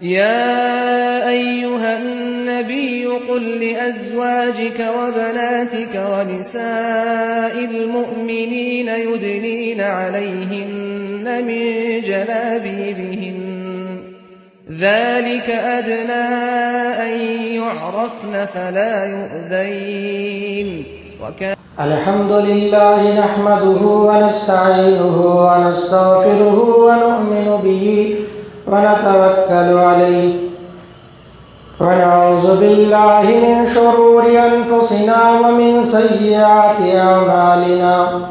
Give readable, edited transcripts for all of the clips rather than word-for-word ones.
يا أيها النبي قل لأزواجك وبناتك ونساء المؤمنين يدنين عليهن من جلابيبهن ذلك أدنى أن يعرفن فلا يؤذين الحمد لله نحمده ونستعينه ونستغفره ونؤمن به ونتوكل عليه ونعوذ بالله من شرور أنفسنا ومن سيئات أعمالنا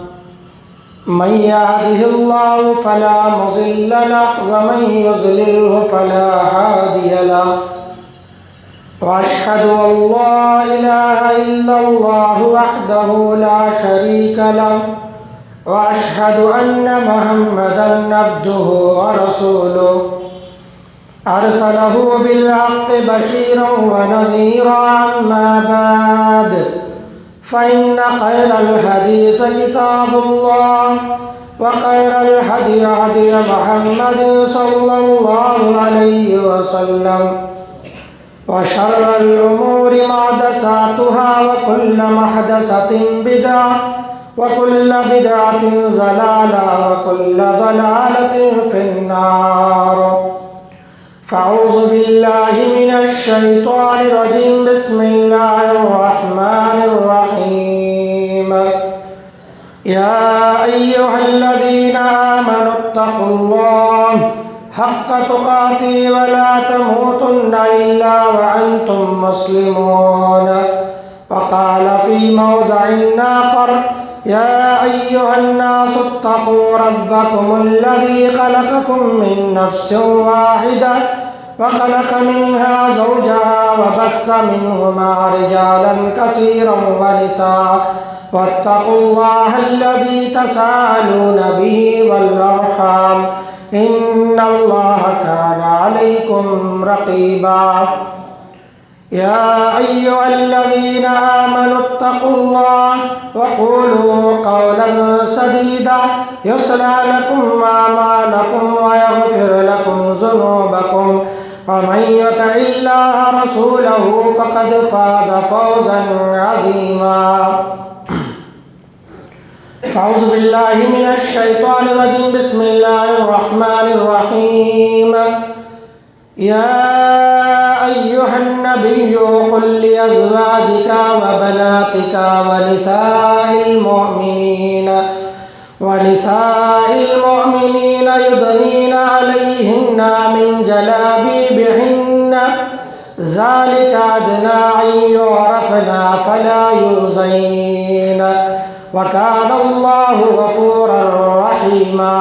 من يهده الله فلا مضل له ومن يضلله فلا هادي له وأشهد أن لا إله إلا الله وحده لا شريك له وأشهد أن محمدًا عبده ورسوله أرسله بالحق بشيرا ونذيرا أما بعد فإن خير الحديث كتاب الله وخير الهدي هدي محمد صلى الله عليه وسلم وشر الأمور محدثاتها وكل محدثة بدعة وكل بدعة ضلالة وكل ضلالة في النار فأعوذ بالله من الشيطان الرجيم بسم الله الرحمن الرحيم يا أيها الذين آمنوا اتقوا الله حق تقاته ولا تموتن إلا وأنتم مسلمون وقال في موضع آخر يا أيها الناس اتقوا ربكم الذي خلقكم من نفس واحدة وخلق منها زوجها وبث منهما رجالا كثيرا ونساء واتقوا الله الذي تساءلون به والأرحام إن الله كان عليكم رقيبا يا أيها الذين آمنوا اتقوا الله وقولوا قولا سديدا يصلح لكم أعمالكم ويغفر لكم ذنوبكم ومن يطع الله رسوله فقد فاز فوزا عظيما أعوذ بالله من الشيطان الرجيم بسم الله الرحمن الرحيم يا أيها النبي قل لأزواجك وبناتك ونساء المؤمنين يدنين عليهن من جلابيبهن ذلك أدنى أن يعرفن فلا يؤذين وكان الله غفورا رحيما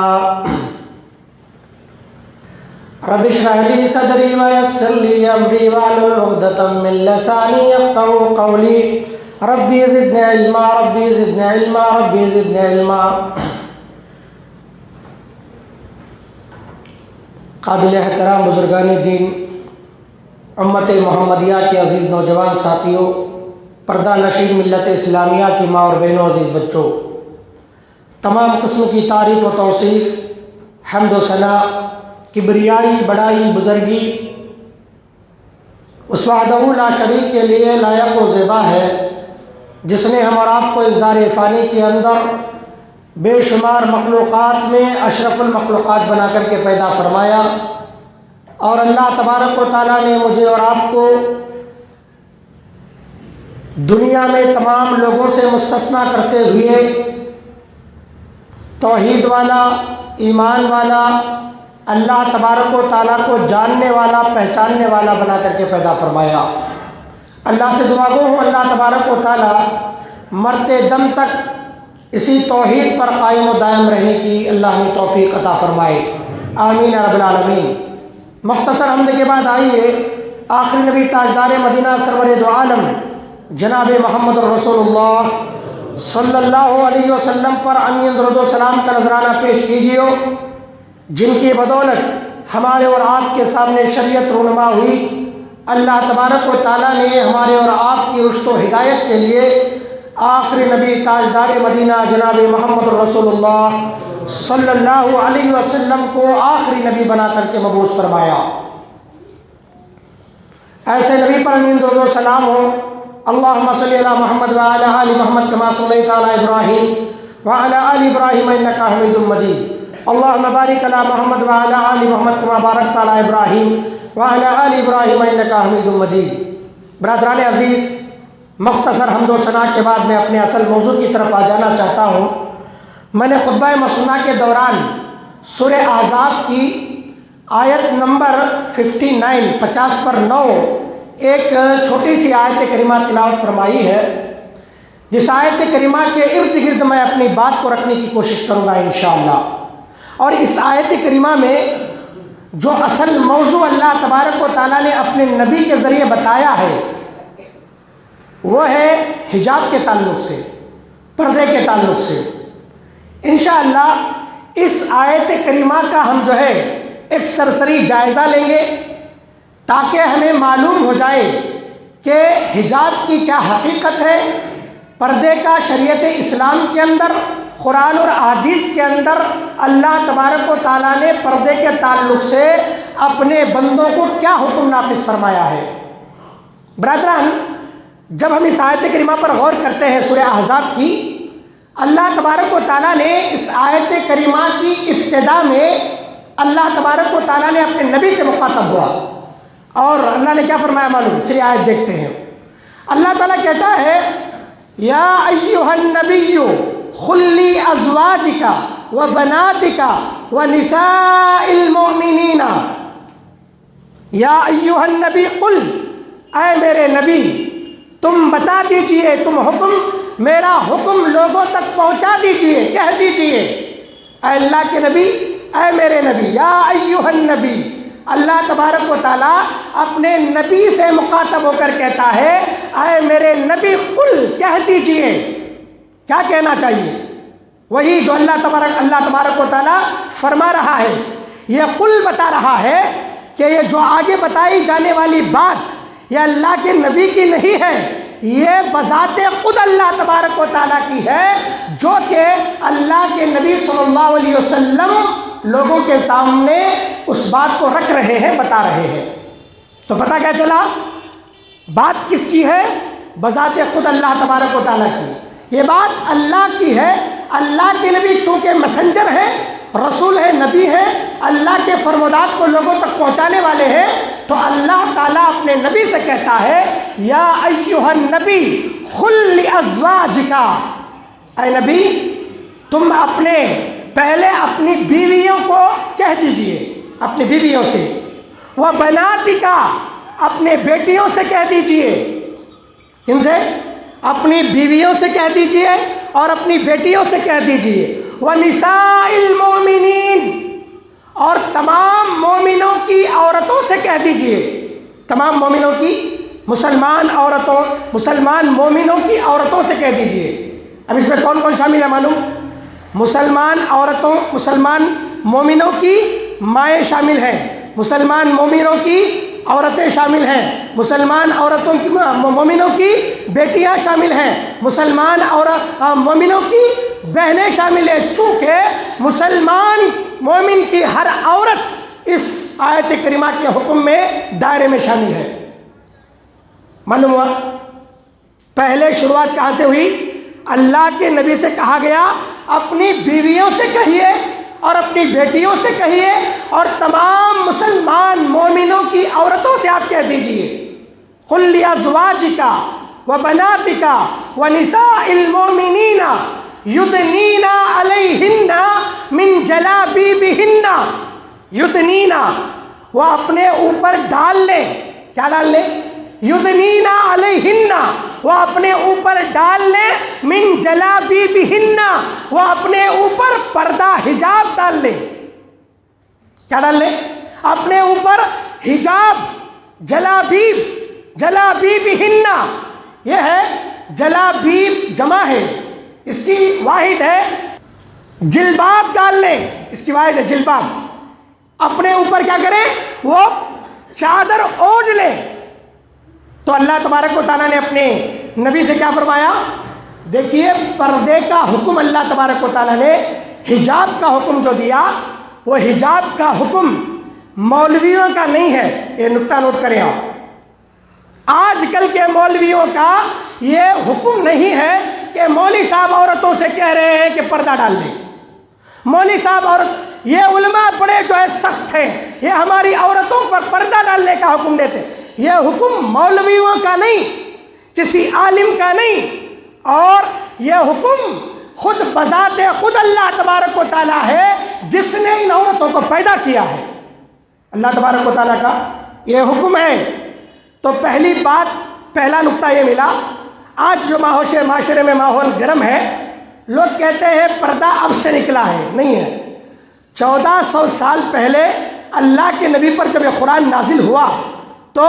رب اشرح لي صدري ويسر لي امري واحلل عقدة من لساني يفقهوا قولي ربي زدني علما ربي زدني علما ربي زدني علما قابل احترام بزرگان دین، امت محمدیہ کے عزیز نوجوان ساتھیوں، پردہ نشین ملت اسلامیہ کی ماں اور بہنوں، عزیز بچوں، تمام قسم کی تعریف و توصیف، حمد و ثنا، کبریائی، بڑائی، بزرگی اس وحدہ لا شریک کے لیے لائق و زیبا ہے، جس نے ہم اور آپ کو اس دار فانی کے اندر بے شمار مخلوقات میں اشرف المخلوقات بنا کر کے پیدا فرمایا، اور اللہ تبارک و تعالیٰ نے مجھے اور آپ کو دنیا میں تمام لوگوں سے مستثنیٰ کرتے ہوئے توحید والا، ایمان والا، اللہ تبارک و تعالیٰ کو جاننے والا، پہچاننے والا بنا کر کے پیدا فرمایا۔ اللہ سے دعا گو ہوں اللہ تبارک و تعالیٰ مرتے دم تک اسی توحید پر قائم و دائم رہنے کی اللہ نے توفیق عطا فرمائے، آمین رب العالمین۔ مختصر حمد کے بعد آئیے آخری نبی تاجدار مدینہ سرور دو عالم جناب محمد رسول اللہ صلی اللہ علیہ وسلم پر امین درود و سلام کا نذرانہ پیش کیجیے، جن کی بدولت ہمارے اور آپ کے سامنے شریعت رونما ہوئی۔ اللہ تبارک و تعالیٰ نے ہمارے اور آپ کی رشد و ہدایت کے لیے آخری نبی تاجدار مدینہ جناب محمد رسول اللہ صلی اللہ علیہ وسلم کو آخری نبی بنا کر کے مبعوث فرمایا۔ ایسے نبی پر امین درود و سلام ہو. اللہم صلی علی محمد وعلی آل محمد کما صلیت علی ابراہیم وعلی آل ابراہیم انکا حمید مجید. اللہم بارک علی محمد وعلی آل محمد کما بارکت علی ابراہیم وعلی آل ابراہیم انکا حمید مجید. برادران عزیز، مختصر حمد و ثنا کے بعد میں اپنے اصل موضوع کی طرف آ جانا چاہتا ہوں. میں نے خطبہ مسنونہ کے دوران سورہ احزاب کی آیت نمبر 59 50 پر 9 ایک چھوٹی سی آیت کریمہ تلاوت فرمائی ہے، جس آیت کریمہ کے ارد گرد میں اپنی بات کو رکھنے کی کوشش کروں گا انشاءاللہ. اور اس آیت کریمہ میں جو اصل موضوع اللہ تبارک و تعالیٰ نے اپنے نبی کے ذریعے بتایا ہے وہ ہے حجاب کے تعلق سے، پردے کے تعلق سے. انشاءاللہ اس آیت کریمہ کا ہم جو ہے ایک سرسری جائزہ لیں گے تاکہ ہمیں معلوم ہو جائے کہ حجاب کی کیا حقیقت ہے، پردے کا شریعت اسلام کے اندر، قرآن اور احادیث کے اندر اللہ تبارک و تعالیٰ نے پردے کے تعلق سے اپنے بندوں کو کیا حکم نافذ فرمایا ہے. برادران، جب ہم اس آیت کریمہ پر غور کرتے ہیں سورہ احزاب کی، اللہ تبارک و تعالیٰ نے اس آیت کریمہ کی ابتدا میں اللہ تبارک و تعالیٰ نے اپنے نبی سے مخاطب ہوا اور اللہ نے کیا فرمایا معلوم؟ چلیے آیت دیکھتے ہیں. اللہ تعالیٰ کہتا ہے یا ایھا النبی قل لازواجک وبناتک ونساء المؤمنین. یا ایھا النبی قل، اے میرے نبی تم بتا دیجئے، تم حکم، میرا حکم لوگوں تک پہنچا دیجئے، کہہ دیجئے. اے اللہ کے نبی، اے میرے نبی، یا ایھا النبی. اللہ تبارک و تعالیٰ اپنے نبی سے مخاطب ہو کر کہتا ہے اے میرے نبی قل، کہہ دیجئے. کیا کہنا چاہیے؟ وہی جو اللہ تبارک و تعالیٰ فرما رہا ہے. یہ قل بتا رہا ہے کہ یہ جو آگے بتائی جانے والی بات یہ اللہ کے نبی کی نہیں ہے، یہ بذات خود اللہ تبارک و تعالیٰ کی ہے، جو کہ اللہ کے نبی صلی اللہ علیہ وسلم لوگوں کے سامنے اس بات کو رکھ رہے ہیں، بتا رہے ہیں. تو پتہ کیا چلا؟ بات کس کی ہے؟ بذات خود اللہ تبارک و تعالیٰ کی. یہ بات اللہ کی ہے. اللہ کے نبی چونکہ میسنجر ہیں، رسول ہیں، نبی ہیں، اللہ کے فرمودات کو لوگوں تک پہنچانے والے ہیں، تو اللہ تعالیٰ اپنے نبی سے کہتا ہے یا ایھا النبی قل لازواجک. اے نبی تم پہلے اپنی بیویوں کو کہہ دیجئے، اپنی بیویوں سے، وبناتک، اپنے بیٹیوں سے کہہ دیجئے. ان سے؟ اپنی بیویوں سے کہہ دیجئے اور اپنی بیٹیوں سے کہہ دیجئے. وَنِسَاءِ الْمُؤْمِنِينَ، اور تمام مومنوں کی عورتوں سے کہہ دیجئے. تمام مومنوں کی، مسلمان عورتوں، مسلمان مومنوں کی عورتوں سے کہہ دیجئے. اب اس میں کون کون شامل ہے معلوم؟ مسلمان عورتوں، مسلمان مومنوں کی مائیں شامل ہیں، مسلمان مومنوں کی عورتیں شامل ہیں، مسلمان عورتوں کی مومنوں کی بیٹیاں شامل ہیں، مسلمان مومنوں کی بہنیں شامل ہیں. چونکہ مسلمان مومن کی ہر عورت اس آیت کریمہ کے حکم میں دائرے میں شامل ہے. معلوم ہوا؟ پہلے شروعات کہاں سے ہوئی؟ اللہ کے نبی سے کہا گیا اپنی بیویوں سے کہیے اور اپنی بیٹیوں سے کہیے اور تمام مسلمان مومنوں کی عورتوں سے آپ کہہ دیجئے قل لازواجک وبناتک ونساء المؤمنین یدنین علیہن من جلابیبہن. یدنین، وہ اپنے اوپر ڈال لیں. کیا ڈال لیں؟ یدنین علیہن، وہ اپنے اوپر ڈال لیں. من جلابیبہن، وہ اپنے اوپر پردہ حجاب ڈال لیں. کیا ڈال لیں؟ اپنے اوپر حجاب. جلابیب، جلابیبہن، یہ ہے جلابیب جمع ہے، اس کی واحد ہے جلباب. ڈال لیں، اس کی واحد ہے جلباب. اپنے اوپر کیا کریں؟ وہ چادر اوڑھ لیں. تو اللہ تبارک و تعالیٰ نے اپنے نبی سے کیا فرمایا؟ دیکھیے پردے کا حکم اللہ تبارک و تعالیٰ نے، حجاب کا حکم جو دیا وہ حجاب کا حکم مولویوں کا نہیں ہے. یہ نقطہ نوٹ کریں آپ. آج کل کے مولویوں کا یہ حکم نہیں ہے کہ مولوی صاحب عورتوں سے کہہ رہے ہیں کہ پردہ ڈال لیں. مولوی صاحب عورت، یہ علماء بڑے جو ہے سخت ہیں، یہ ہماری عورتوں پر پردہ ڈالنے کا حکم دیتے. یہ حکم مولویوں کا نہیں، کسی عالم کا نہیں، اور یہ حکم خود بذات خود اللہ تبارک و تعالیٰ ہے جس نے ان عورتوں کو پیدا کیا ہے. اللہ تبارک و تعالیٰ کا یہ حکم ہے. تو پہلی بات، پہلا نقطہ یہ ملا. آج جو معاشرے میں ماحول گرم ہے، لوگ کہتے ہیں پردہ اب سے نکلا ہے. نہیں ہے. 1400 سال پہلے اللہ کے نبی پر جب یہ قرآن نازل ہوا تو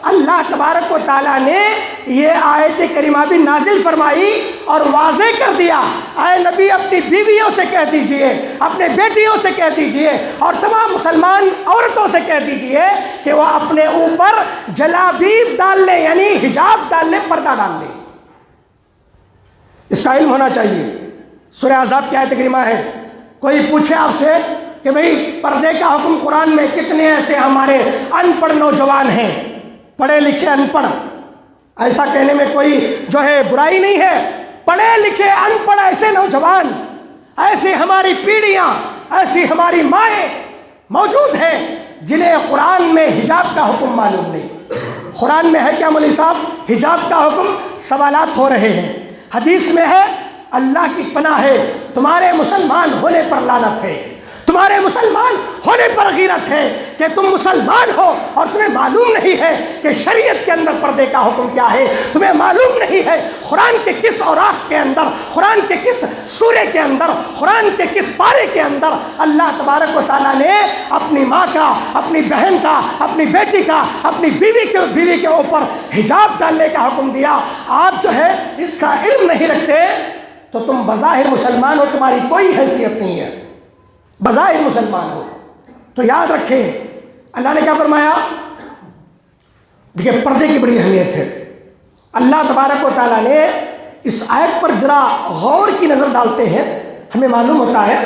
اللہ تبارک و تعالیٰ نے یہ آیت کریمہ بھی نازل فرمائی اور واضح کر دیا، اے نبی اپنی بیویوں سے کہہ دیجئے، اپنے بیٹیوں سے کہہ دیجئے، اور تمام مسلمان عورتوں سے کہہ دیجئے کہ وہ اپنے اوپر جلابیب ڈال لیں، یعنی حجاب ڈال لیں، پردہ ڈال لیں. اس کا علم ہونا چاہیے. سورہ احزاب کی آیت کریمہ ہے. کوئی پوچھے آپ سے کہ بھئی پردے کا حکم قرآن میں کتنے ایسے ہمارے ان پڑھ نوجوان ہیں، پڑھے لکھے ان پڑھ، ایسا کہنے میں کوئی جو ہے برائی نہیں ہے. پڑھے لکھے ان پڑھ ایسے نوجوان، ایسی ہماری پیڑھیاں، ایسی ہماری مائیں موجود ہیں جنہیں قرآن میں حجاب کا حکم معلوم نہیں. قرآن میں ہے کیا مولوی صاحب؟ حجاب کا حکم. سوالات ہو رہے ہیں. حدیث میں ہے اللہ کی پناہ ہے، تمہارے مسلمان ہونے پر لعنت ہے، تمہارے مسلمان ہونے پر غیرت ہے کہ تم مسلمان ہو اور تمہیں معلوم نہیں ہے کہ شریعت کے اندر پردے کا حکم کیا ہے. تمہیں معلوم نہیں ہے قرآن کے کس اوراق کے اندر، قرآن کے کس سورے کے اندر، قرآن کے کس پارے کے اندر اللہ تبارک و تعالیٰ نے اپنی ماں کا، اپنی بہن کا، اپنی بیٹی کا، اپنی بیوی کے اوپر حجاب ڈالنے کا حکم دیا. آپ جو ہے اس کا علم نہیں رکھتے تو تم بظاہر مسلمان ہو، تمہاری کوئی حیثیت نہیں ہے، بظاہر مسلمان ہو. تو یاد رکھیں اللہ نے کیا فرمایا. دیکھیں پردے کی بڑی اہمیت ہے. اللہ تبارک و تعالیٰ نے اس آیت پر ذرا غور کی نظر ڈالتے ہیں، ہمیں معلوم ہوتا ہے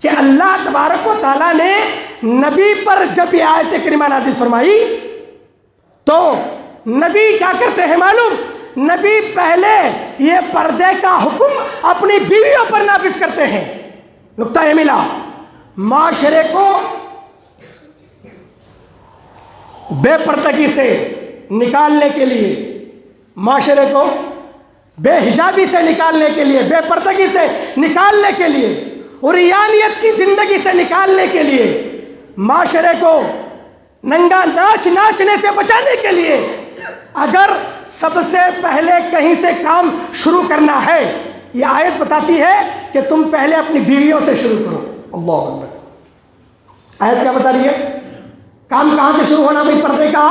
کہ اللہ تبارک و تعالیٰ نے نبی پر جب یہ آیت کریمہ نازل فرمائی تو نبی کیا کرتے ہیں معلوم؟ نبی پہلے یہ پردے کا حکم اپنی بیویوں پر نافذ کرتے ہیں. نقطہ یہ ملا، معاشرے کو بے پردگی سے نکالنے کے لیے، معاشرے کو بے حجابی سے نکالنے کے لیے، بے پردگی سے نکالنے کے لیے، عریانیت کی زندگی سے نکالنے کے لیے، معاشرے کو ننگا ناچنے سے بچانے کے لیے اگر سب سے پہلے کہیں سے کام شروع کرنا ہے، یہ آیت بتاتی ہے کہ تم پہلے اپنی بیویوں سے شروع کرو. اللہ اکبر. آیت کیا بتا رہی ہے؟ کام کہاں سے شروع ہونا بھائی پردے کا؟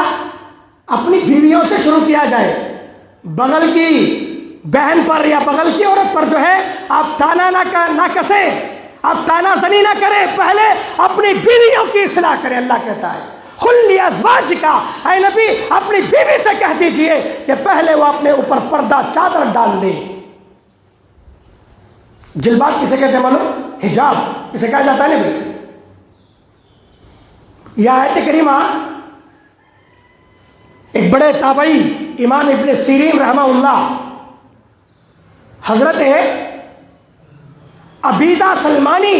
اپنی بیویوں سے شروع کیا جائے. بغل کی بہن پر یا بغل کی عورت پر جو ہے آپ تانا نہ کسیں، آپ تانا زنی نہ کریں، پہلے اپنی بیویوں کی اصلاح کریں. اللہ کہتا ہے قل لازواجک، اے نبی اپنی بیوی سے کہہ دیجئے کہ پہلے وہ اپنے اوپر پردہ چادر ڈال لے. جلباب کسے کہتے ہیں معلوم؟ حجاب کسے کہا جاتا ہے نبی. یہ آیت کریمہ ایک بڑے تابعی امام ابن سیرین رحمہ اللہ حضرت عبیدہ سلمانی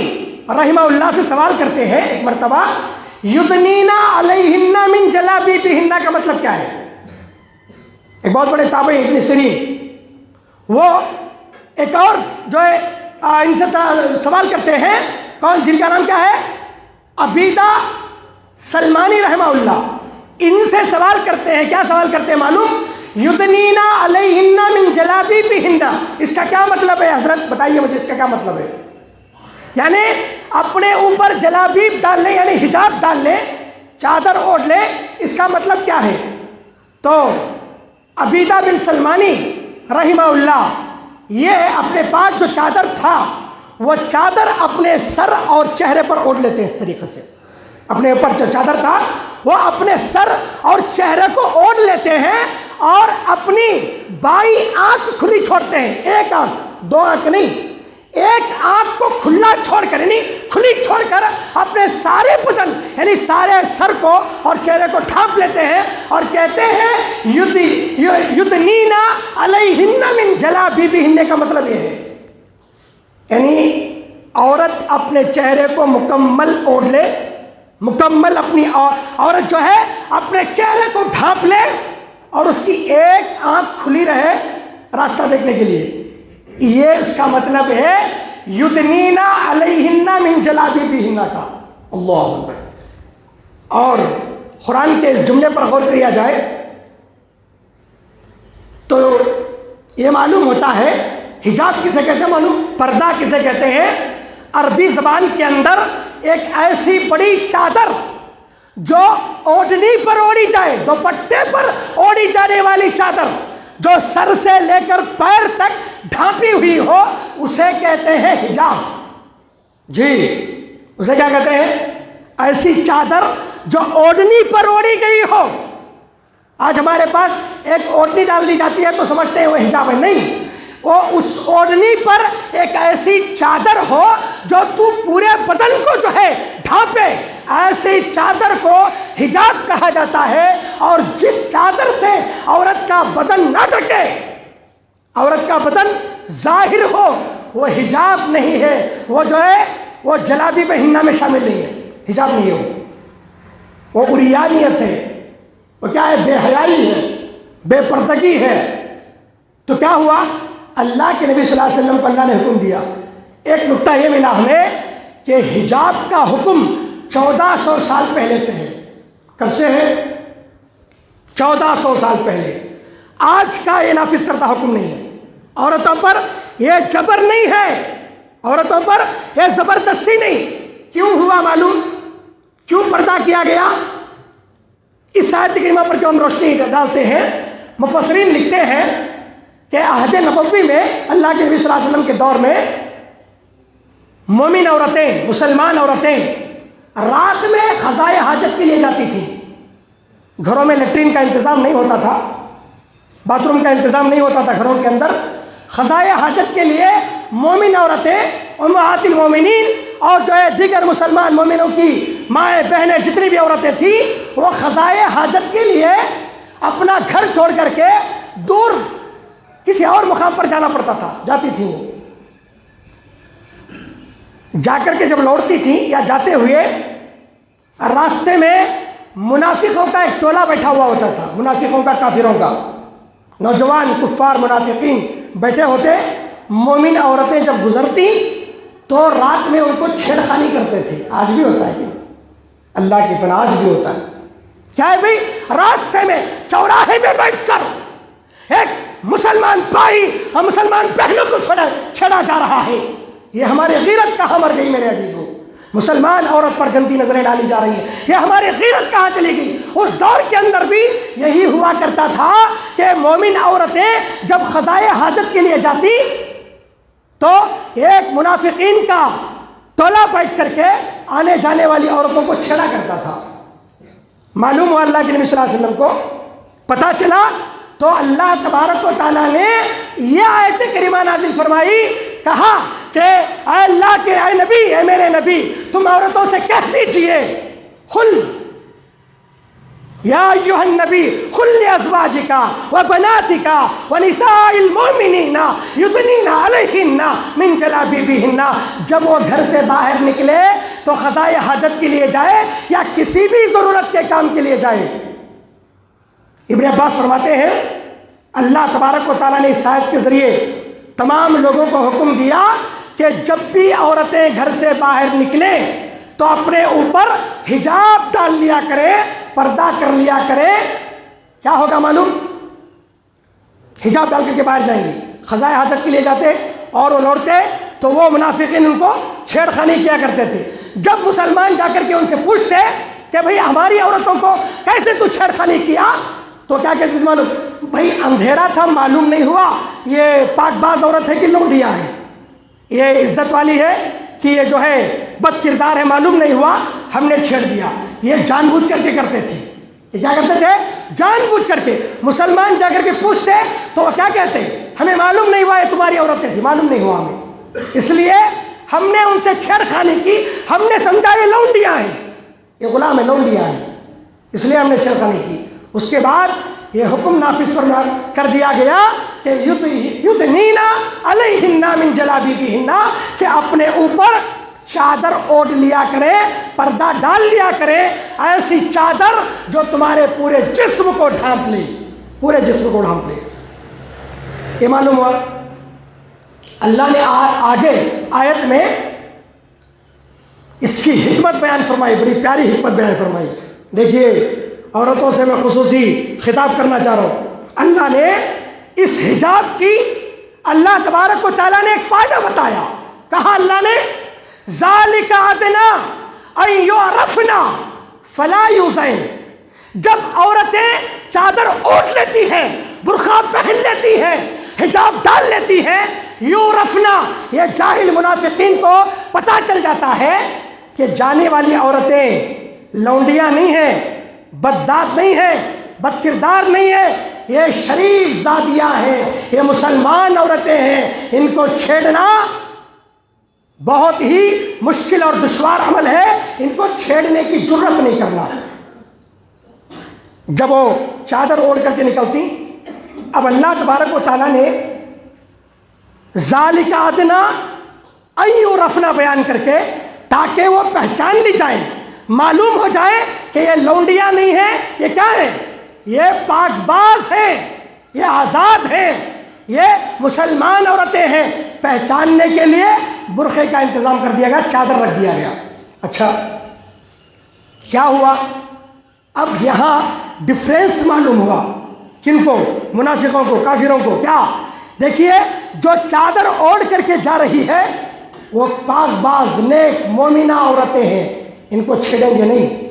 رحمہ اللہ سے سوال کرتے ہیں ایک مرتبہ، یدنینا علیہن من جلابیبہن کا مطلب کیا ہے؟ ایک بہت بڑے تابعی ابن سیرین، وہ ایک اور جو ہے ان سے سوال کرتے ہیں، کون؟ جن کا نام کیا ہے؟ عبیدہ سلمانی رحمہ اللہ. ان سے سوال کرتے ہیں، کیا سوال کرتے ہیں معلوم؟ یدنینا علیہن من جلابیبہن. اس کا کیا مطلب ہے حضرت؟ بتائیے مجھے اس کا کیا مطلب ہے. یعنی اپنے اوپر جلابیب ڈال لیں، یعنی حجاب ڈال لیں، چادر اوڑھ لیں. اس کا مطلب کیا ہے؟ تو عبیدہ بن سلمانی رحمہ اللہ یہ اپنے پاس جو چادر تھا وہ چادر اپنے سر اور چہرے پر اوڑھ لیتے ہیں. اس طریقے سے اپنے اوپر جو چادر تھا وہ اپنے سر اور چہرے کو اوڑھ لیتے ہیں اور اپنی بائیں آنکھ کھلی چھوڑتے ہیں. ایک آنکھ، دو آنکھ نہیں، ایک آنکھ کو کھلا چھوڑ کر یعنی کھلی چھوڑ کر اپنے سارے بدن یعنی سارے سر کو اور چہرے کو ڈھانپ لیتے ہیں اور کہتے ہیں یدنینا علیہن من جلابیبہن کا مطلب یہ ہے یعنی عورت اپنے چہرے کو مکمل اوڑھ لے، مکمل اپنی عورت جو ہے اپنے چہرے کو ڈھانپ لے اور اس کی ایک آنکھ کھلی رہے راستہ دیکھنے کے لیے، یہ اس کا مطلب ہے یدنینا علیہن من جلابیبہن کا۔ اللہ اکبر۔ اور قرآن کے اس جملے پر غور کیا جائے تو یہ معلوم ہوتا ہے حجاب کسے کہتے ہیں معلوم، پردہ کسے کہتے ہیں؟ عربی زبان کے اندر ایک ایسی بڑی چادر جو اوڑھنی پر اوڑھی جائے، دوپٹے پر اوڑھی جانے والی چادر جو سر سے لے کر پیر تک ڈھانپی ہوئی ہو اسے کہتے ہیں حجاب۔ جی اسے کیا کہتے ہیں؟ ایسی چادر جو اوڑھنی پر اوڑھی گئی ہو۔ آج ہمارے پاس ایک اوڑھنی ڈال دی جاتی ہے تو سمجھتے ہیں وہ حجاب ہے، نہیں، وہ اس اوڑھنی پر ایک ایسی چادر ہو جو تو پورے بدن کو جو ہے ڈھانپے، ایسی چادر کو حجاب کہا جاتا ہے۔ اور جس چادر سے عورت کا بدن نہ ڈھکے، عورت کا بدن ظاہر ہو، وہ حجاب نہیں ہے، وہ جو ہے وہ جلابیبہن میں شامل نہیں ہے، حجاب نہیں ہے، وہ عریانیت ہے، وہ کیا ہے؟ بے حیائی ہے، بے پردگی ہے۔ تو کیا ہوا؟ اللہ کے نبی صلی اللہ علیہ وسلم کو اللہ نے حکم دیا۔ ایک نکتہ یہ ملا ہمیں کہ حجاب کا حکم 1400 سال پہلے سے ہے۔ کب سے ہے؟ 1400 سال پہلے۔ آج کا یہ نافذ کرتا حکم نہیں ہے۔ عورتوں پر یہ جبر نہیں ہے، عورتوں پر یہ زبردستی نہیں۔ کیوں ہوا معلوم؟ کیوں پردہ کیا گیا؟ اس آیت کریمہ پر جو ہم روشنی ڈالتے ہیں، مفسرین لکھتے ہیں کہ عہد نبوی میں اللہ کے نبی صلی اللہ علیہ وسلم کے دور میں مومن عورتیں، مسلمان عورتیں رات میں قضائے حاجت کے لیے جاتی تھیں۔ گھروں میں لیٹرین کا انتظام نہیں ہوتا تھا، باتھ روم کا انتظام نہیں ہوتا تھا گھروں کے اندر۔ قضائے حاجت کے لیے مومن عورتیں، امہات المومنین اور جو ہے دیگر مسلمان مومنوں کی مائیں بہنیں جتنی بھی عورتیں تھیں، وہ قضائے حاجت کے لیے اپنا گھر چھوڑ کر کے دور کسی اور مقام پر جانا پڑتا تھا، جاتی تھیں۔ وہ جا کر کے جب لوٹتی تھیں یا جاتے ہوئے راستے میں منافقوں کا ایک ٹولہ بیٹھا ہوا ہوتا تھا، منافقوں کا، کافروں کا، نوجوان کفار منافقین بیٹھے ہوتے۔ مومن عورتیں جب گزرتی تو رات میں ان کو چھیڑ خانی کرتے تھے۔ آج بھی ہوتا ہے کہ اللہ کی پناہ آج بھی ہوتا ہے۔ کیا ہے بھائی؟ راستے میں چوراہے میں بیٹھ کر ایک مسلمان بھائی اور مسلمان بہنوں کو چھیڑا جا رہا ہے۔ یہ ہماری غیرت کہاں مر گئی میرے عزیزو؟ مسلمان عورت پر گندی نظریں ڈالی جا رہی ہیں، یہ ہماری غیرت کہاں چلی گئی؟ اس دور کے اندر بھی یہی ہوا کرتا تھا کہ مومن عورتیں جب قضائے حاجت کے لیے جاتی تو ایک منافقین کا ٹولہ بیٹھ کر کے آنے جانے والی عورتوں کو چھیڑا کرتا تھا۔ معلوم ہوا اللہ کے نبی صلی اللہ علیہ وسلم کو پتہ چلا تو اللہ تبارک و تعالیٰ نے یہ آیت کریمہ نازل فرمائی، کہا کہ اے اللہ کے اے نبی، اے میرے نبی، تم عورتوں سے کہہ دیجئے، قل یا ایھا النبی قل لازواجک وبناتک ونساء المؤمنین یدنین علیہن من جلابیبہن۔ جب وہ گھر سے باہر نکلے تو قضائے حاجت کے لیے جائے یا کسی بھی ضرورت کے کام کے لیے جائے۔ ابن عباس فرماتے ہیں اللہ تبارک و تعالیٰ نے اس آیت کے ذریعے تمام لوگوں کو حکم دیا کہ جب بھی عورتیں گھر سے باہر نکلیں تو اپنے اوپر حجاب ڈال لیا کرے، پردہ کر لیا کرے۔ کیا ہوگا معلوم؟ حجاب ڈال کر کے باہر جائیں گی، قضائے حاجت کے لیے جاتے اور وہ لوٹتے تو وہ منافقین ان کو چھیڑ خانی کیا کرتے تھے۔ جب مسلمان جا کر کے ان سے پوچھتے کہ بھئی ہماری عورتوں کو کیسے تو چھیڑ خانی کیا، تو کیا کہتے تھے معلوم؟ بھئی اندھیرا تھا، معلوم نہیں ہوا یہ پاک باز عورت ہے کہ لونڈیا ہے، یہ عزت والی ہے کہ یہ جو ہے بد کردار ہے، معلوم نہیں ہوا، ہم نے چھیڑ دیا۔ یہ جان بوجھ کر کے کرتے تھے۔ یہ کیا کرتے تھے؟ جان بوجھ کر کے۔ مسلمان جا کر کے پوچھتے تو وہ کیا کہتے؟ ہمیں معلوم نہیں ہوا یہ تمہاری عورتیں تھی، معلوم نہیں ہوا ہمیں۔ اس لیے ہم نے ان سے چھیڑخانی کی، ہم نے سمجھا یہ لونڈیاں ہیں، یہ غلام ہے، لونڈیاں ہیں، اس لیے ہم نے چھیڑخانی کی۔ اس کے بعد یہ حکم نافذ کر دیا گیا کہ یدنین علیہن من جلابیبہن، کہ اپنے اوپر چادر اوڑھ لیا کرے، پردہ ڈال لیا کرے، ایسی چادر جو تمہارے پورے جسم کو ڈھانپ لے، پورے جسم کو ڈھانپ لے۔ یہ معلوم ہوا اللہ نے آگے آیت میں اس کی حکمت بیان فرمائی، بڑی پیاری حکمت بیان فرمائی۔ دیکھیے عورتوں سے میں خصوصی خطاب کرنا چاہ رہا ہوں۔ اللہ نے اس حجاب کی، اللہ تبارک و تعالیٰ نے ایک فائدہ بتایا، کہا اللہ نے ذالک ادنیٰ ان یعرفن فلا یؤذین۔ جب عورتیں چادر اوڑھ لیتی ہیں، برقع پہن لیتی ہیں، حجاب ڈال لیتی ہیں، یعرفن، یہ جاہل منافقین کو پتہ چل جاتا ہے کہ جانے والی عورتیں لونڈیاں نہیں ہیں، بدذات نہیں ہیں، بد کردار نہیں ہیں، یہ شریف زادیاں ہیں، یہ مسلمان عورتیں ہیں، ان کو چھیڑنا بہت ہی مشکل اور دشوار عمل ہے، ان کو چھیڑنے کی جرت نہیں کرنا۔ جب وہ چادر اوڑھ کر کے نکلتی، اب اللہ تبارک و تعالیٰ نے ذالک ادنیٰ ان یعرفن بیان کر کے، تاکہ وہ پہچان لی جائیں، معلوم ہو جائے کہ یہ لونڈیاں نہیں ہیں، یہ کیا ہے؟ یہ پاک باز ہیں، یہ آزاد ہیں، یہ مسلمان عورتیں ہیں۔ پہچاننے کے لیے برقعے کا انتظام کر دیا گیا، چادر رکھ دیا گیا۔ اچھا کیا ہوا؟ اب یہاں ڈفرینس معلوم ہوا، کن کو؟ منافقوں کو، کافروں کو۔ کیا؟ دیکھیے جو چادر اوڑھ کر کے جا رہی ہے وہ پاک باز نیک مومنہ عورتیں ہیں، ان کو چھیڑیں گے نہیں،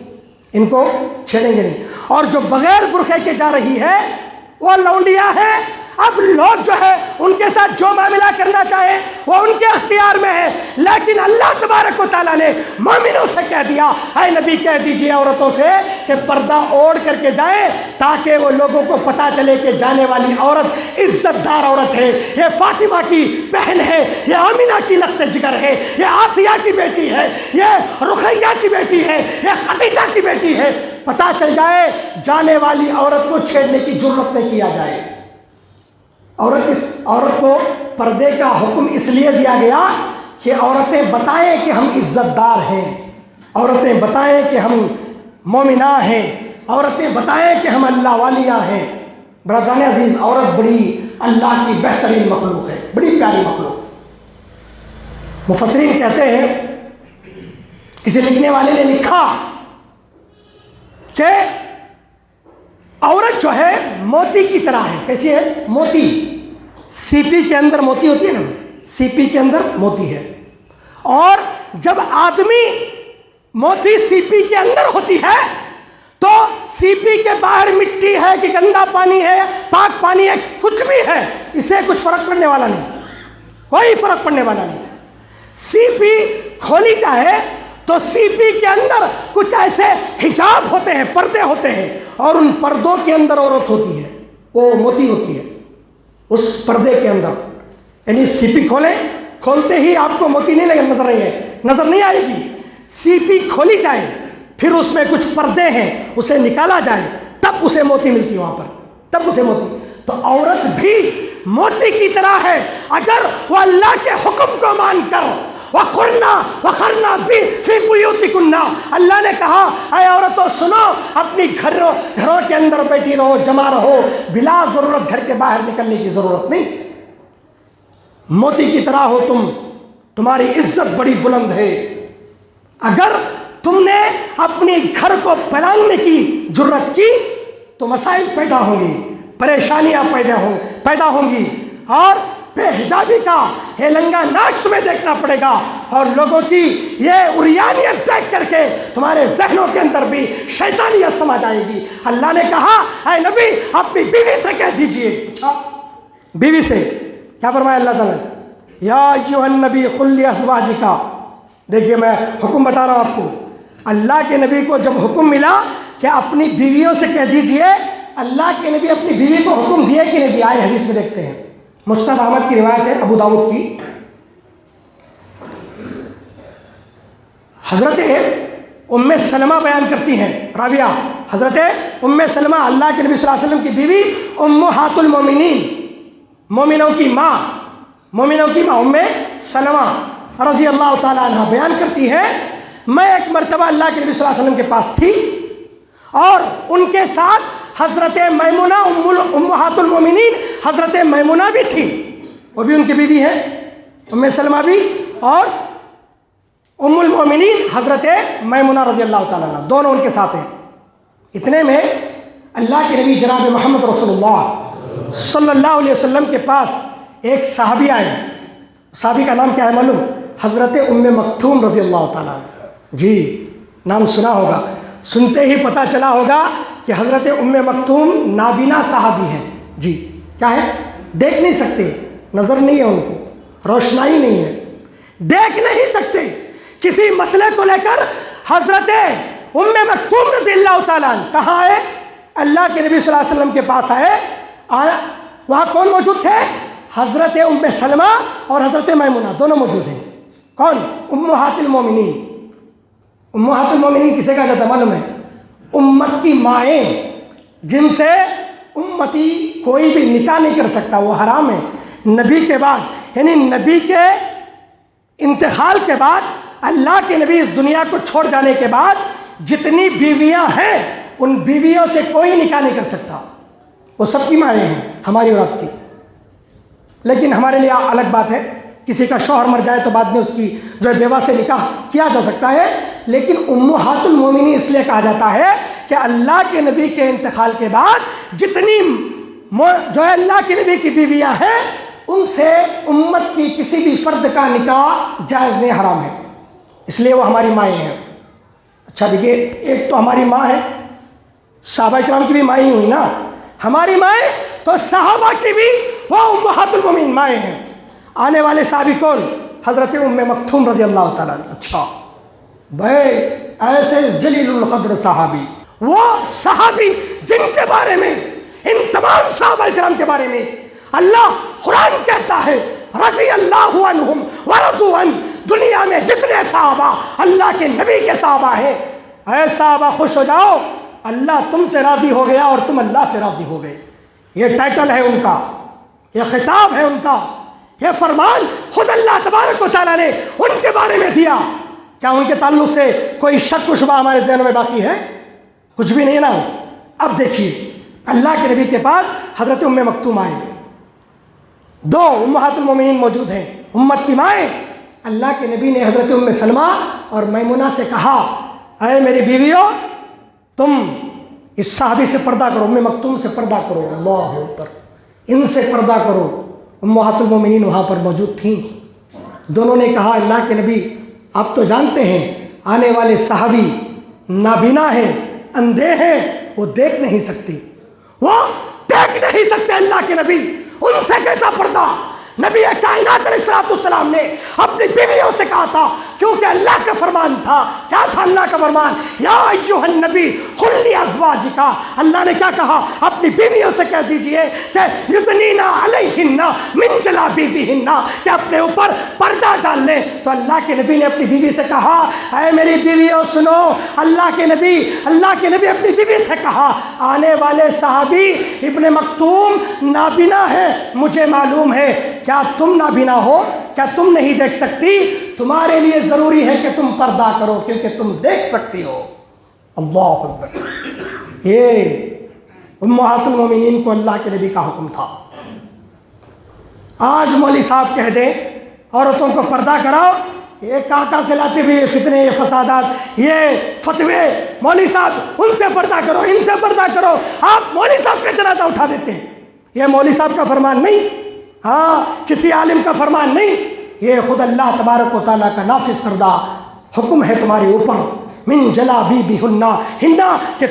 ان کو چھیڑیں گے نہیں۔ اور جو بغیر برقعے کے جا رہی ہے وہ لونڈیاں ہیں۔ اب لوگ جو ہے ان کے ساتھ جو معاملہ کرنا چاہیں وہ ان کے اختیار میں ہے، لیکن اللہ تبارک و تعالیٰ نے مومنوں سے کہہ دیا، اے نبی کہہ دیجئے عورتوں سے کہ پردہ اوڑھ کر کے جائیں، تاکہ وہ لوگوں کو پتہ چلے کہ جانے والی عورت عزت دار عورت ہے، یہ فاطمہ کی بہن ہے، یہ آمینہ کی لخت جگر ہے، یہ آسیہ کی بیٹی ہے، یہ رقیہ کی بیٹی ہے، یہ خدیجہ کی بیٹی ہے۔ پتہ چل جائے، جانے والی عورت کو چھیڑنے کی جرت نہیں کیا جائے۔ عورت کو پردے کا حکم اس لیے دیا گیا کہ عورتیں بتائیں کہ ہم عزت دار ہیں، عورتیں بتائیں کہ ہم مومنہ ہیں، عورتیں بتائیں کہ ہم اللہ والیاں ہیں۔ برادران عزیز، عورت بڑی اللہ کی بہترین مخلوق ہے، بڑی پیاری مخلوق۔ مفسرین کہتے ہیں، کسی لکھنے والے نے لکھا کہ عورت جو ہے موتی کی طرح ہے۔ کیسی ہے؟ موتی۔ سی پی کے اندر موتی ہوتی ہے نا، سی پی کے اندر موتی ہے، اور جب آدمی موتی سی پی کے اندر ہوتی ہے تو سی پی کے باہر مٹی ہے کہ گندا پانی ہے، پاک پانی ہے، کچھ بھی ہے، اسے کچھ فرق پڑنے والا نہیں، کوئی فرق پڑنے والا نہیں۔ سی پی کھولی جائے تو سی پی کے اندر کچھ ایسے حجاب ہوتے ہیں، پردے ہوتے ہیں، اور ان پردوں کے اندر عورت ہوتی ہے، وہ موتی ہوتی ہے اس پردے کے اندر۔ یعنی سی پی کھولیں، کھولتے ہی آپ کو موتی نہیں نظر نہیں آئے گی۔ سی پی کھولی جائے، پھر اس میں کچھ پردے ہیں، اسے نکالا جائے، تب اسے موتی ملتی ہے، وہاں پر تب اسے موتی۔ تو عورت بھی موتی کی طرح ہے، اگر وہ اللہ کے حکم کو مان کر وَقَرْنَا فِي بُيُوتِكُنَّ، اللہ نے کہا اے عورتوں سنو، اپنی گھروں کے اندر بیٹھی رہو، جمع رہو، بلا ضرورت گھر کے باہر نکلنے کی ضرورت نہیں۔ موتی کی طرح ہو تم، تمہاری عزت بڑی بلند ہے۔ اگر تم نے اپنی گھر کو پھیلانے کی جرت کی تو مسائل پیدا ہوں گی، پریشانیاں پیدا ہوں گی، اور بے حجابی کا ہیلنگا ناش تمہیں دیکھنا پڑے گا، اور لوگوں کی یہ عریانیت دیکھ کر کے تمہارے ذہنوں کے اندر بھی شیطانیت سما جائے گی۔ اللہ نے کہا اے نبی اپنی بیوی سے کہہ دیجئے۔ اچھا بیوی سے کیا فرمایا اللہ تعالیٰ؟ یا ایھا النبی قل لازواجک، دیکھیے میں حکم بتا رہا ہوں آپ کو، اللہ کے نبی کو جب حکم ملا کہ اپنی بیویوں سے کہہ دیجئے، اللہ کے نبی اپنی بیوی کو حکم دیے کہ نہیں دیا؟ آئے حدیث میں دیکھتے ہیں، مسند احمد کی روایت ہے، ابو داؤد کی، حضرت ام سلمہ بیان کرتی ہیں، راویہ حضرت ام سلمہ اللہ کے نبی صلی اللہ علیہ وسلم کی بیوی، امہات المومنین، مومنوں کی ماں ام سلمہ رضی اللہ تعالیٰ عنہ بیان کرتی ہے، میں ایک مرتبہ اللہ کے نبی صلی اللہ علیہ وسلم کے پاس تھی اور ان کے ساتھ حضرت میمونہ امہات المومنین حضرت میمونہ بھی تھی، وہ بھی ان کی بیوی ہے، ام سلمہ بھی، اور ام المومنین حضرت میمونہ رضی اللہ تعالیٰ عنہ، دونوں ان کے ساتھ ہیں۔ اتنے میں اللہ کے نبی جناب محمد رسول اللہ صلی اللہ علیہ وسلم کے پاس ایک صحابی آئے، صحابی کا نام کیا ہے معلوم؟ حضرت ام مکتوم رضی اللہ تعالیٰ عنہ۔ جی نام سنا ہوگا، سنتے ہی پتہ چلا ہوگا کہ حضرت ام مکتوم نابینا صحابی ہیں۔ جی کیا ہے؟ دیکھ نہیں سکتے، نظر نہیں ہے ان کو، روشنائی نہیں ہے، دیکھ نہیں سکتے۔ کسی مسئلے کو لے کر حضرت ام مکتوم رضی اللہ تعالیٰ عنہ کہاں آئے؟ اللہ کے نبی صلی اللہ علیہ وسلم کے پاس آئے۔ وہاں کون موجود تھے؟ حضرت ام سلمہ اور حضرت میمونہ دونوں موجود ہیں۔ کون؟ امہات المومنین۔ امہات المومنین کسے کہا جاتا معلوم ہے؟ امت کی مائیں، جن سے امتی کوئی بھی نکاح نہیں کر سکتا، وہ حرام ہے۔ نبی کے بعد، یعنی نبی کے انتقال کے بعد، اللہ کے نبی اس دنیا کو چھوڑ جانے کے بعد جتنی بیویاں ہیں ان بیویوں سے کوئی نکاح نہیں کر سکتا، وہ سب کی مائیں ہیں، ہماری اور آپ کی۔ لیکن ہمارے لیے الگ بات ہے، کسی کا شوہر مر جائے تو بعد میں اس کی جو ہے بیوہ سے نکاح کیا جا سکتا ہے، لیکن امہات المومنین اس لیے کہا جاتا ہے کہ اللہ کے نبی کے انتقال کے بعد جتنی جو ہے اللہ کے نبی کی بیویاں ہیں ان سے امت کی کسی بھی فرد کا نکاح جائز نہیں، حرام ہے، اس لیے وہ ہماری مائیں ہیں۔ اچھا دیکھیے، ایک تو ہماری ماں ہے، صحابہ کرام کی بھی مائیں ہوئی نا، ہماری مائیں تو صحابہ کی بھی وہ امہات المومنین مائیں ہیں۔ آنے والے صحابی کون؟ حضرت ام مکتوم رضی اللہ تعالیٰ عنہ۔ اچھا بھائی، ایسے جلیل القدر صحابی، وہ صحابی جن کے بارے میں، ان تمام صحابہ کرام کے بارے میں اللہ قرآن کہتا ہے رضی اللہ عنہم ورضوا عنہ، دنیا میں جتنے صحابہ اللہ کے نبی کے صحابہ ہیں، اے صحابہ خوش ہو جاؤ، اللہ تم سے راضی ہو گیا اور تم اللہ سے راضی ہو گئے۔ یہ ٹائٹل ہے ان کا، یہ خطاب ہے ان کا، یہ فرمان خود اللہ تبارک و تعالیٰ نے ان کے بارے میں دیا۔ کیا ان کے تعلق سے کوئی شک و شبہ ہمارے ذہنوں میں باقی ہے؟ کچھ بھی نہیں نا۔ اب دیکھیے، اللہ کے نبی کے پاس حضرت ام مکتوم آئے، دو امہات المومنین موجود ہیں، امت کی مائیں۔ اللہ کے نبی نے حضرت ام سلمہ اور میمونہ سے کہا، اے میری بیویوں، تم اس صحابی سے پردہ کرو، ام مکتوم سے پردہ کرو، اللہ اکبر، ان سے پردہ کرو۔ امہات المومنین وہاں پر موجود تھیں، دونوں نے کہا، اللہ کے نبی آپ تو جانتے ہیں آنے والے صحابی نابینا ہیں، اندھے ہیں، وہ دیکھ نہیں سکتے، وہ دیکھ نہیں سکتے اللہ کے نبی، ان سے کیسا پردہ؟ نبی کائنات علیہ السلام نے اپنی بیویوں سے کہا تھا، کیونکہ اللہ کا فرمان تھا۔ کیا تھا اللہ کا فرمان؟ یا ایھا النبی قل لازواجک، اللہ نے کیا کہا؟ اپنی بیویوں سے کہہ دیجئے کہ یدنین علیہن من جلابیبہن، کہ اپنے اوپر پردہ ڈال لیں۔ تو اللہ کے نبی نے اپنی بیوی سے کہا، اے میری بیویوں سنو، اللہ کے نبی اپنی بیوی سے کہا، آنے والے صحابی ابن مکتوم نابینا ہے، مجھے معلوم ہے، کیا تم نابینا ہو؟ کیا تم نہیں دیکھ سکتی؟ تمہارے لیے ضروری ہے کہ تم پردہ کرو کیونکہ تم دیکھ سکتی ہو۔ اللہ اکبر، یہ امہات المومنین کو اللہ کے نبی کا حکم تھا۔ آج مولوی صاحب کہہ دیں عورتوں کو پردہ کراؤ، یہ کہاں سے لاتے بھی یہ فتنے، یہ فسادات، یہ فتوے، مولوی صاحب ان سے پردہ کرو، ان سے پردہ کرو، آپ مولوی صاحب کا جنازہ اٹھا دیتے ہیں۔ یہ مولوی صاحب کا فرمان نہیں، ہاں کسی عالم کا فرمان نہیں، یہ خود اللہ تبارک و تعالیٰ کا نافذ کردہ حکم ہے تمہارے اوپر۔ من جلابیبہن، ہننا کہ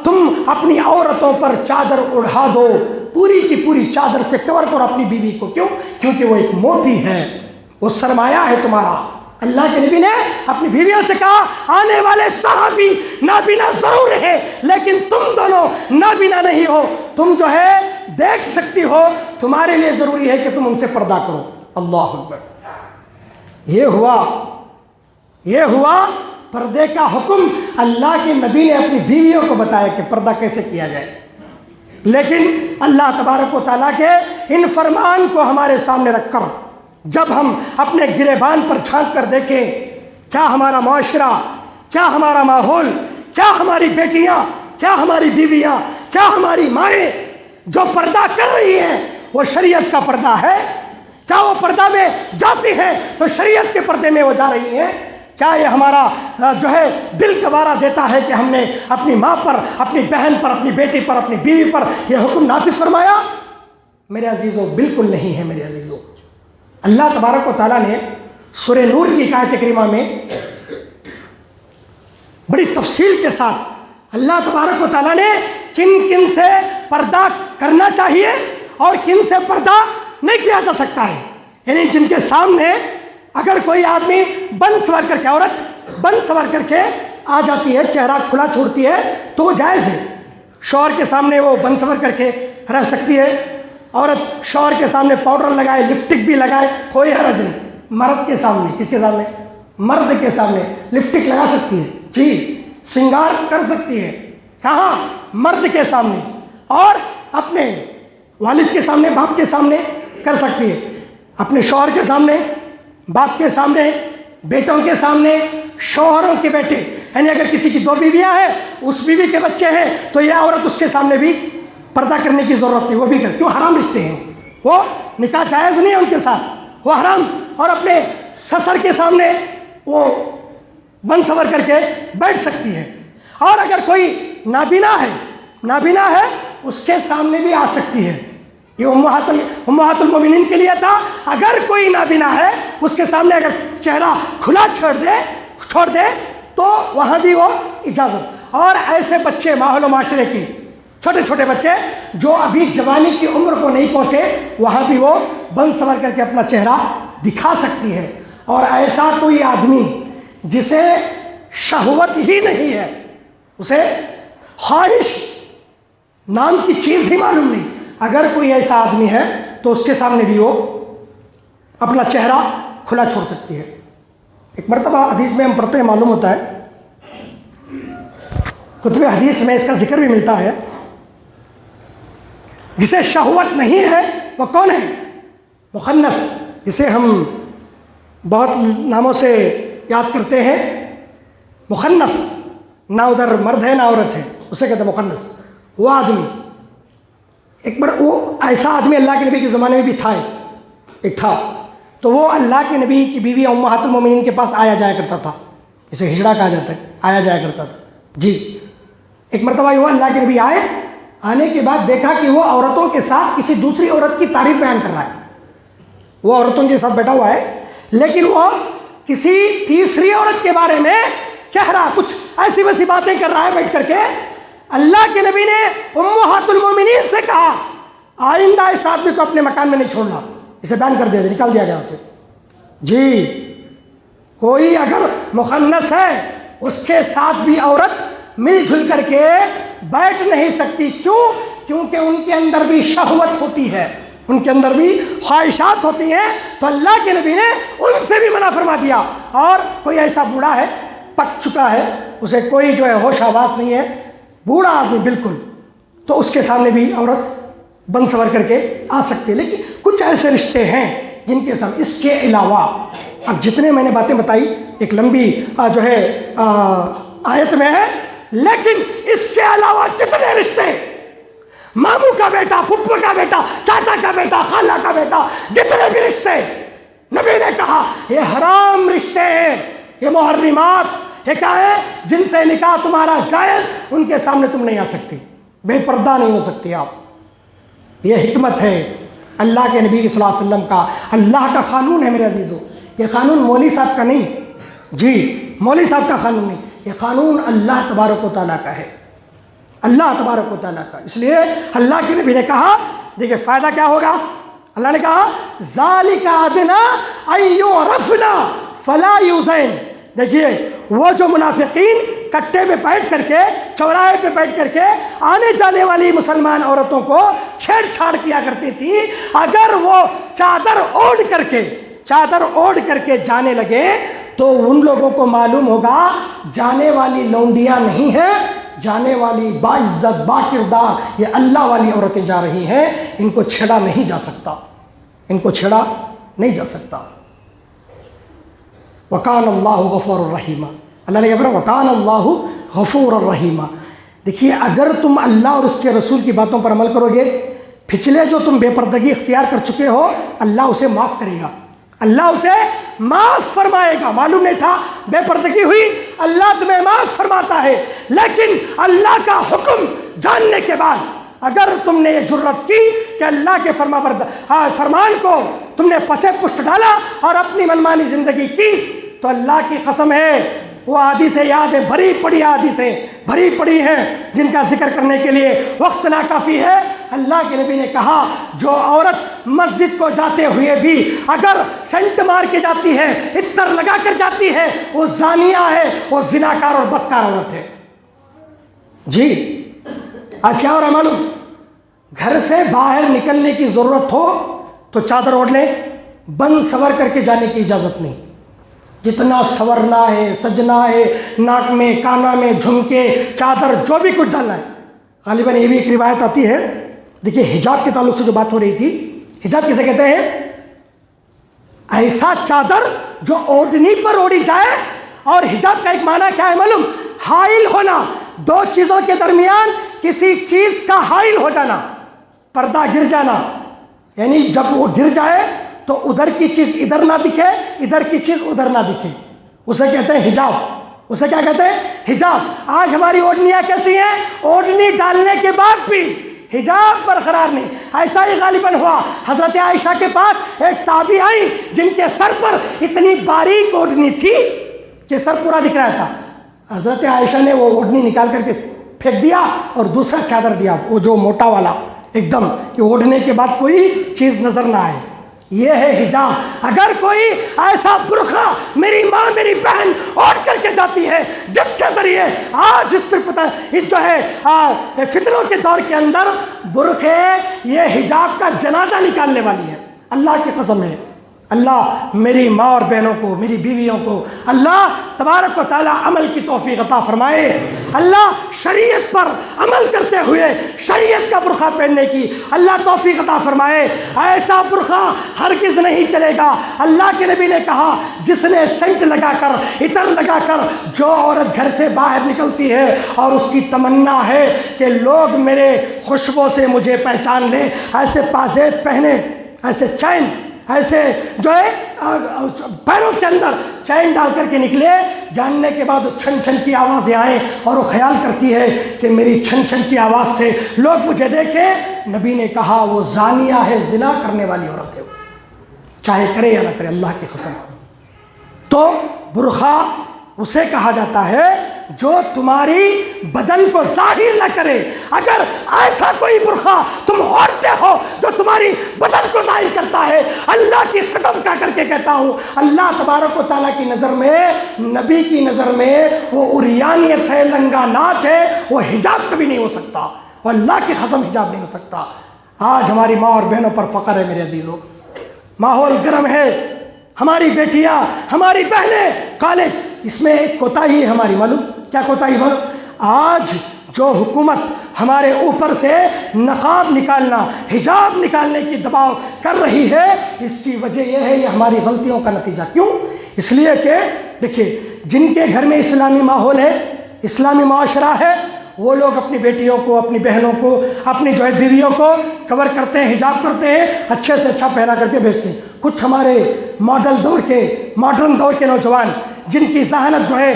تم اپنی عورتوں پر چادر اڑھا دو، پوری کی پوری چادر سے کور کرو اپنی بیوی کو۔ کیوں؟ کیونکہ وہ ایک موتی ہے، وہ سرمایہ ہے تمہارا۔ اللہ کے نبی نے اپنی بیویوں سے کہا، آنے والے صحابی نابینا ضرور ہے لیکن تم دونوں نابینا نہیں ہو، تم جو ہے دیکھ سکتی ہو، تمہارے لیے ضروری ہے کہ تم ان سے پردہ کرو۔ اللہ اکبر، یہ ہوا پردے کا حکم اللہ کے نبی نے اپنی بیویوں کو بتایا کہ پردہ کیسے کیا جائے، لیکن اللہ تبارک و تعالیٰ کے ان فرمان کو ہمارے سامنے رکھ کر جب ہم اپنے گریبان پر جھانک کر دیکھیں، کیا ہمارا معاشرہ، کیا ہمارا ماحول، کیا ہماری بیٹیاں، کیا ہماری بیویاں، کیا ہماری مائیں جو پردہ کر رہی ہیں وہ شریعت کا پردہ ہے؟ کیا وہ پردہ میں جاتی ہیں تو شریعت کے پردے میں وہ جا رہی ہیں؟ کیا یہ ہمارا جو ہے دل گوارا دیتا ہے کہ ہم نے اپنی ماں پر، اپنی بہن پر، اپنی بیٹی پر، اپنی بیوی پر یہ حکم نافذ فرمایا؟ میرے عزیزوں بالکل نہیں ہے میرے عزیزوں۔ اللہ تبارک و تعالیٰ نے سورہ نور کی ایک آیت کریمہ میں بڑی تفصیل کے ساتھ اللہ تبارک و تعالیٰ نے کن کن سے پردہ کرنا چاہیے اور کن سے پردہ نہیں کیا جا سکتا ہے، یعنی جن کے سامنے اگر کوئی آدمی بن سور کر کے، عورت بن سور کر کے آ جاتی ہے، چہرہ کھلا چھوڑتی ہے تو وہ جائز ہے۔ شوہر کے سامنے وہ بن سور کر کے رہ سکتی ہے، عورت شوہر کے سامنے پاؤڈر لگائے، لپسٹک بھی لگائے، کوئی حرج نہیں۔ مرد کے سامنے، کس کے سامنے؟ مرد کے سامنے لپسٹک لگا سکتی ہے، جی، سنگار کر سکتی ہے، کہاں؟ مرد کے سامنے، اور اپنے والد کے سامنے، باپ کے سامنے کر سکتی ہے، اپنے شوہر کے سامنے، باپ کے سامنے، بیٹوں کے سامنے، شوہروں کے بیٹے، یعنی اگر کسی کی 2 بیویاں ہیں، اس بیوی کے بچے ہیں تو یہ عورت اس کے سامنے بھی پردہ کرنے کی ضرورت نہیں، وہ بھی کر، کیوں؟ حرام رشتے ہیں، وہ نکاح جائز نہیں ہے ان کے ساتھ، وہ حرام۔ اور اپنے سسر کے سامنے وہ بن سور کر کے بیٹھ سکتی ہے، اور اگر کوئی نابینا ہے اس کے سامنے بھی آ سکتی ہے۔ یہ امہات المومنین کے لیے تھا، اگر کوئی نابینا ہے اس کے سامنے اگر چہرہ کھلا چھوڑ دے تو وہاں بھی وہ اجازت۔ اور ایسے بچے ماحول و معاشرے کی چھوٹے چھوٹے بچے جو ابھی جوانی کی عمر کو نہیں پہنچے، وہاں بھی وہ بن سور کر کے اپنا چہرہ دکھا سکتی ہے۔ اور ایسا کوئی آدمی جسے شہوت ہی نہیں ہے، اسے خواہش نام کی چیز ہی معلوم نہیں، اگر کوئی ایسا آدمی ہے تو اس کے سامنے بھی وہ اپنا چہرہ کھلا چھوڑ سکتی ہے۔ ایک مرتبہ حدیث میں ہم پڑھتے ہیں، معلوم ہوتا ہے، کتب حدیث میں اس کا ذکر بھی ملتا ہے، جسے شہوت نہیں ہے وہ کون ہے؟ مخنث، جسے ہم بہت ناموں سے یاد کرتے ہیں، مخنث، نہ ادھر مرد ہے نہ عورت ہے، اسے کہتے ہیں مخنث۔ وہ آدمی ایک بار، وہ ایسا آدمی اللہ کے نبی کے زمانے میں بھی تھا، ایک تھا، تو وہ اللہ کے نبی کی بیوی امہات المومنین کے پاس آیا جایا کرتا تھا، اسے ہجڑا کہا جاتا ہے، آیا جایا کرتا تھا، جی۔ ایک مرتبہ وہ اللہ کے نبی آنے کے بعد دیکھا کہ وہ عورتوں کے ساتھ کسی دوسری عورت کی تعریف بیان کر رہا ہے، وہ عورتوں کے ساتھ بیٹھا ہوا ہے، لیکن وہ کسی تیسری عورت کے بارے میں کہہ رہا، کچھ ایسی ویسی باتیں کر رہا ہے بیٹھ کر کے۔ اللہ کے نبی نے امہات المومنین سے کہا آئندہ اس آدمی کو اپنے مکان میں نہیں چھوڑنا، اسے بین کر دیا، نکال دیا گیا اسے، جی۔ کوئی اگر مخنث ہے اس کے ساتھ بھی عورت مل جل کر کے بیٹھ نہیں سکتی، کیوں؟ کیونکہ ان کے اندر بھی شہوت ہوتی ہے، ان کے اندر بھی خواہشات ہوتی ہیں، تو اللہ کے نبی نے ان سے بھی منع فرما دیا۔ اور کوئی ایسا بوڑھا ہے، پک چکا ہے، اسے کوئی جو ہے ہوش آواز نہیں ہے، بوڑھا آدمی بالکل، تو اس کے سامنے بھی عورت بن سور کر کے آ سکتی ہے۔ لیکن کچھ ایسے رشتے ہیں جن کے سامنے، اس کے علاوہ اب جتنے میں نے باتیں بتائی ایک لمبی جو ہے آیت میں ہے، لیکن اس کے علاوہ جتنے رشتے، ماموں کا بیٹا، پھپھو کا بیٹا، چاچا کا بیٹا، خالہ کا بیٹا، جتنے بھی رشتے، نبی نے کہا یہ حرام رشتے ہیں، یہ محرمات، یہ کیا ہے؟ جن سے نکاح تمہارا جائز، ان کے سامنے تم نہیں آ سکتی، بے پردہ نہیں ہو سکتی آپ۔ یہ حکمت ہے اللہ کے نبی صلی اللہ علیہ وسلم کا، اللہ کا قانون ہے میرے عزیزو، یہ قانون مولوی صاحب کا نہیں، جی، مولوی صاحب کا قانون نہیں، یہ قانون اللہ تبارک و تعالیٰ کا ہے، اللہ تبارک و تعالیٰ کا۔ اس لیے اللہ کے نبی نے کہا، دیکھیں فائدہ کیا ہوگا، اللہ نے کہا ذالک ادنیٰ ان یعرفن فلا یؤذین۔ دیکھیے وہ جو منافقین کٹے پہ بیٹھ کر کے، چوراہے پہ بیٹھ کر کے آنے جانے والی مسلمان عورتوں کو چھیڑ چھاڑ کیا کرتی تھی، اگر وہ چادر اوڑھ کر کے جانے لگے تو ان لوگوں کو معلوم ہوگا جانے والی لونڈیاں نہیں ہیں، جانے والی باعزت با کردار یہ اللہ والی عورتیں جا رہی ہیں، ان کو چھیڑا نہیں جا سکتا، ان کو چھیڑا نہیں جا سکتا۔ وَكَانَ اللَّهُ غَفُورًا رَحِيمًا، اللہ نے کہا وَكَانَ اللَّهُ غَفُورًا رَحِيمًا۔ دیکھیے اگر تم اللہ اور اس کے رسول کی باتوں پر عمل کرو گے، پچھلے جو تم بے پردگی اختیار کر چکے ہو اللہ اسے معاف کرے گا، اللہ اسے معاف فرمائے گا۔ معلوم نہیں تھا بے پردگی ہوئی، اللہ تمہیں معاف فرماتا ہے، لیکن اللہ کا حکم جاننے کے بعد اگر تم نے یہ جرت کی کہ اللہ کے فرمان کو تم نے پسے پشت ڈالا اور اپنی منمانی زندگی کی، تو اللہ کی قسم ہے وہ حدیثیں یاد ہے، بھری پڑی حدیثیں بھری پڑی ہیں جن کا ذکر کرنے کے لیے وقت ناکافی ہے۔ اللہ کے نبی نے کہا جو عورت مسجد کو جاتے ہوئے بھی اگر سینٹ مار کے جاتی ہے، عطر لگا کر جاتی ہے، وہ زانیہ ہے، وہ زناکار اور بدکار عورت ہے۔ جی آج کیا ہو رہا ہے معلوم؟ گھر سے باہر نکلنے کی ضرورت ہو تو چادر اوڑھ لیں، بند سور کر کے جانے کی اجازت نہیں۔ جتنا سورنا ہے، سجنا ہے، ناک میں کانا میں جھمکے چادر جو بھی کچھ ڈالنا ہے۔ غالباً یہ بھی ایک روایت آتی ہے، دیکھیے حجاب کے تعلق سے جو بات ہو رہی تھی، حجاب کسے کہتے ہیں؟ ایسا چادر جو اوڑھنی پر اوڑھی جائے، اور حجاب کا ایک معنی کیا ہے معلوم؟ حائل ہونا، دو چیزوں کے درمیان کسی چیز کا حائل ہو جانا، پردہ گر جانا، یعنی جب وہ گر جائے تو ادھر کی چیز ادھر نہ دکھے، ادھر کی چیز ادھر نہ دکھے، اسے کہتے ہیں حجاب۔ اسے کیا کہتے ہیں؟ حجاب۔ آج ہماری اوڑھنیاں کیسی ہیں؟ اوڑھنی ڈالنے کے بعد بھی حجاب برقرار نہیں۔ ایسا ہی غالباً ہوا، حضرت عائشہ کے پاس ایک صحابی آئی جن کے سر پر اتنی باریک اوڑھنی تھی کہ سر پورا دکھ رہا تھا۔ حضرت عائشہ نے وہ اوڑھنی نکال کر کے پھینک دیا اور دوسرا چادر دیا، وہ جو موٹا والا ایک دم، کہ اوڑھنے کے بعد کوئی چیز نظر نہ آئے۔ یہ ہے حجاب۔ اگر کوئی ایسا برقع میری ماں میری بہن اوڑھ کر کے جاتی ہے جس کے ذریعے آج اس جو ہے فتنوں کے دور کے اندر برقعے یہ حجاب کا جنازہ نکالنے والی ہے، اللہ کی قسم ہے، اللہ میری ماں اور بہنوں کو، میری بیویوں کو اللہ تبارک و تعالی عمل کی توفیق عطا فرمائے۔ اللہ شریعت پر عمل کرتے ہوئے شریعت کا برقع پہننے کی اللہ توفیق عطا فرمائے۔ ایسا برقع ہرگز نہیں چلے گا۔ اللہ کے نبی نے کہا جس نے سینٹ لگا کر، عطر لگا کر جو عورت گھر سے باہر نکلتی ہے اور اس کی تمنا ہے کہ لوگ میرے خوشبو سے مجھے پہچان لیں، ایسے پازیب پہنے، ایسے چین، ایسے جو ہے پیروں کے اندر چین ڈال کر کے نکلے، جاننے کے بعد چھن چھن کی آوازیں آئیں اور وہ خیال کرتی ہے کہ میری چھن چھن کی آواز سے لوگ مجھے دیکھیں، نبی نے کہا وہ زانیہ ہے، زنا کرنے والی عورت ہے، چاہے کرے یا نہ کرے، اللہ کی قسم۔ تو برقع اسے کہا جاتا ہے جو تمہاری بدن کو ظاہر نہ کرے۔ اگر ایسا کوئی برقع تم اوڑھتے ہو جو تمہاری بدن کو ظاہر کرتا ہے، اللہ کی قسم کا کر کے کہتا ہوں، اللہ تبارک و تعالیٰ کی نظر میں، نبی کی نظر میں وہ عریانیت ہے، لنگا ناچ ہے، وہ حجاب کبھی نہیں ہو سکتا، وہ اللہ کی قسم حجاب نہیں ہو سکتا۔ آج ہماری ماں اور بہنوں پر فخر ہے میرے عزیزوں، ماحول گرم ہے، ہماری بیٹیاں، ہماری بہنیں کالج، اس میں ایک کوتاہی ہے ہماری، معلوم کیا کوتاہی؟ معلوم آج جو حکومت ہمارے اوپر سے نقاب نکالنا، حجاب نکالنے کی دباؤ کر رہی ہے، اس کی وجہ یہ ہے، یہ ہماری غلطیوں کا نتیجہ۔ کیوں؟ اس لیے کہ دیکھیے جن کے گھر میں اسلامی ماحول ہے، اسلامی معاشرہ ہے، وہ لوگ اپنی بیٹیوں کو، اپنی بہنوں کو، اپنی جو ہے بیویوں کو کور کرتے ہیں، حجاب کرتے ہیں، اچھے سے اچھا پہنا کر کے بھیجتے ہیں۔ کچھ ہمارے ماڈرن دور کے نوجوان جن کی ذہانت جو ہے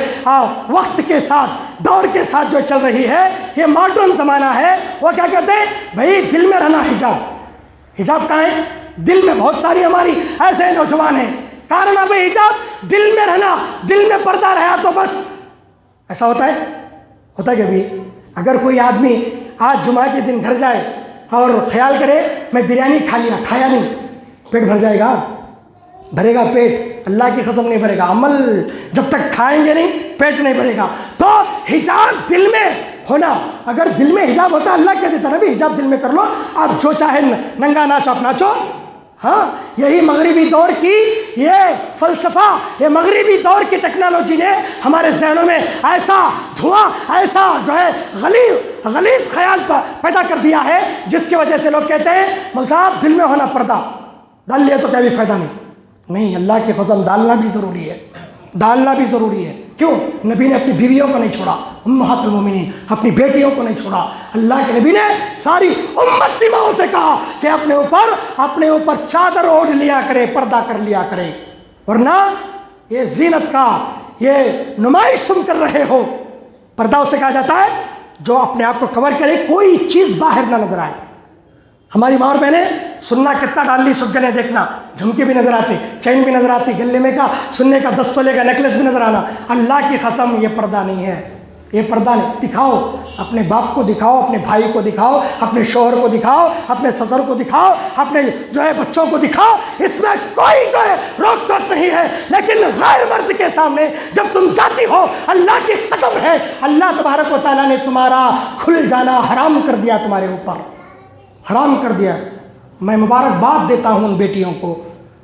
وقت کے ساتھ، دور کے ساتھ جو چل رہی ہے، یہ ماڈرن زمانہ ہے، وہ کیا کہتے ہیں؟ بھائی دل میں رہنا حجاب۔ حجاب کہاں ہے؟ دل میں۔ بہت ساری ہماری ایسے نوجوان ہیں، کارن بھائی حجاب دل میں رہنا، دل میں پردہ رہا تو بس۔ ایسا ہوتا ہے؟ ہوتا ہے کہ بھی اگر کوئی آدمی آج جمعہ کے دن گھر جائے اور خیال کرے میں بریانی کھا لیا، کھایا نہیں، پیٹ بھر جائے گا؟ بھرے گا پیٹ؟ اللہ کی قسم نہیں بھرے گا۔ عمل جب تک کھائیں گے نہیں، پیٹ نہیں بھرے گا۔ تو حجاب دل میں ہونا، اگر دل میں حجاب ہوتا اللہ کہہ دیتا نا بھی حجاب دل میں کر لو، آپ جو چاہے ننگا ناچو آپ ناچو، ہاں یہی مغربی دور کی یہ فلسفہ، یہ مغربی دور کی ٹیکنالوجی نے ہمارے ذہنوں میں ایسا دھواں، ایسا جو ہے غلیظ خیال پیدا کر دیا ہے، جس کی وجہ سے لوگ کہتے ہیں مول صاحب دل میں ہونا پردہ، ڈال لیا تو کوئی فائدہ نہیں، اللہ کی قسم ڈالنا بھی ضروری ہے، ڈالنا بھی ضروری ہے۔ کیوں؟ نبی نے اپنی بیویوں کو نہیں چھوڑا، امہات المومنین اپنی بیٹیوں کو نہیں چھوڑا، اللہ کے نبی نے ساری امت کی ماؤں سے کہا کہ اپنے اوپر چادر اوڑھ لیا کرے، پردہ کر لیا کرے، ورنہ یہ زینت کا یہ نمائش تم کر رہے ہو۔ پردہ اسے کہا جاتا ہے جو اپنے آپ کو کور کرے، کوئی چیز باہر نہ نظر آئے۔ ہماری ماں اور بہنیں سننا کتنا ڈال لی، سب جنے دیکھنا، جھمکے بھی نظر آتے، چین بھی نظر آتی، گلے میں کا سننے کا 10 تولے کا نیکلس بھی نظر آنا۔ اللہ کی قسم یہ پردہ نہیں ہے، یہ پردہ نہیں۔ دکھاؤ، اپنے باپ کو دکھاؤ، اپنے بھائی کو دکھاؤ، اپنے شوہر کو دکھاؤ، اپنے سسر کو دکھاؤ، اپنے جو ہے بچوں کو دکھاؤ، اس میں کوئی جو ہے روک ٹوک نہیں ہے، لیکن غیر مرد کے سامنے جب تم جاتی ہو، اللہ کی قسم ہے اللہ تبارک و تعالیٰ نے تمہارا کھل جانا حرام کر دیا، تمہارے اوپر حرام کر دیا۔ میں مبارکباد دیتا ہوں ان بیٹیوں کو،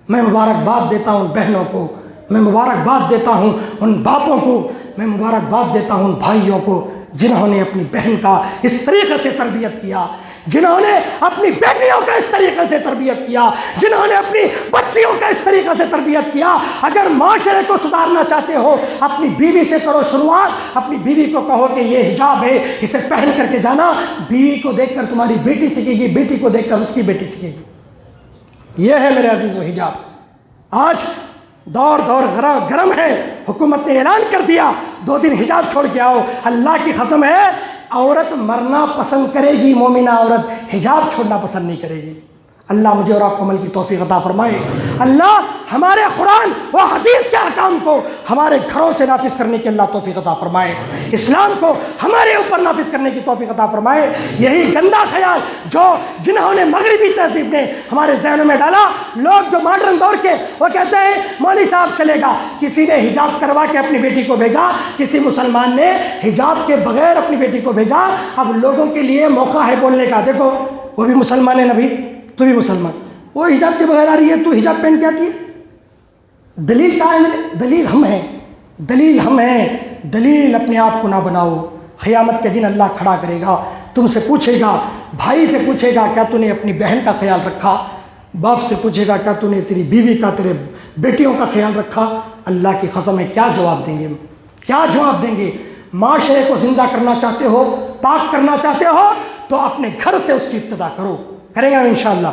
میں مبارکباد دیتا ہوں ان بہنوں کو، میں مبارکباد دیتا ہوں ان باپوں کو، میں مبارکباد دیتا ہوں ان بھائیوں کو جنہوں نے اپنی بہن کا اس طریقے سے تربیت کیا، جنہوں نے اپنی بیٹیوں کا اس طریقے سے تربیت کیا، جنہوں نے اپنی بچیوں کا اس طریقے سے تربیت کیا۔ اگر معاشرے کو سدھارنا چاہتے ہو، اپنی بیوی سے کرو شروعات، اپنی بیوی کو کہو کہ یہ حجاب ہے، اسے پہن کر کے جانا۔ بیوی کو دیکھ کر تمہاری بیٹی سیکھے گی، بیٹی کو دیکھ کر اس کی بیٹی سیکھے گی۔ یہ ہے میرے عزیزو حجاب۔ آج دور گرم ہے، حکومت نے اعلان کر دیا 2 دن حجاب چھوڑ کے آؤ۔ اللہ کی قسم ہے عورت مرنا پسند کرے گی، مومنہ عورت حجاب چھوڑنا پسند نہیں کرے گی۔ اللہ مجھے اور آپ کو عمل کی توفیق عطا فرمائے۔ اللہ ہمارے قرآن و حدیث کے احکام کو ہمارے گھروں سے نافذ کرنے کی اللہ توفیق عطا فرمائے، اسلام کو ہمارے اوپر نافذ کرنے کی توفیق عطا فرمائے۔ یہی گندا خیال جنہوں نے مغربی تہذیب نے ہمارے ذہنوں میں ڈالا، لوگ جو ماڈرن دور کے وہ کہتے ہیں مولوی صاحب چلے گا، کسی نے حجاب کروا کے اپنی بیٹی کو بھیجا، کسی مسلمان نے حجاب کے بغیر اپنی بیٹی کو بھیجا۔ اب لوگوں کے لیے موقع ہے بولنے کا، دیکھو وہ بھی مسلمان ہے، نبی تو بھی مسلمان، وہ حجاب کے بغیر آ رہی ہے، تو حجاب پہن کے آتی ہے۔ دلیل کہاں ہے؟ دلیل ہم ہیں، دلیل ہم ہیں۔ دلیل اپنے آپ کو نہ بناؤ، قیامت کے دن اللہ کھڑا کرے گا، تم سے پوچھے گا، بھائی سے پوچھے گا کیا تو نے اپنی بہن کا خیال رکھا، باپ سے پوچھے گا کیا تو نے تیری بیوی کا، تیرے بیٹیوں کا خیال رکھا۔ اللہ کی قسم ہے کیا جواب دیں گے، کیا جواب دیں گے؟ معاشرے کو زندہ کرنا چاہتے ہو، پاک کرنا چاہتے ہو، تو اپنے گھر سے اس کی ابتدا کرو، کریں گے انشاءاللہ۔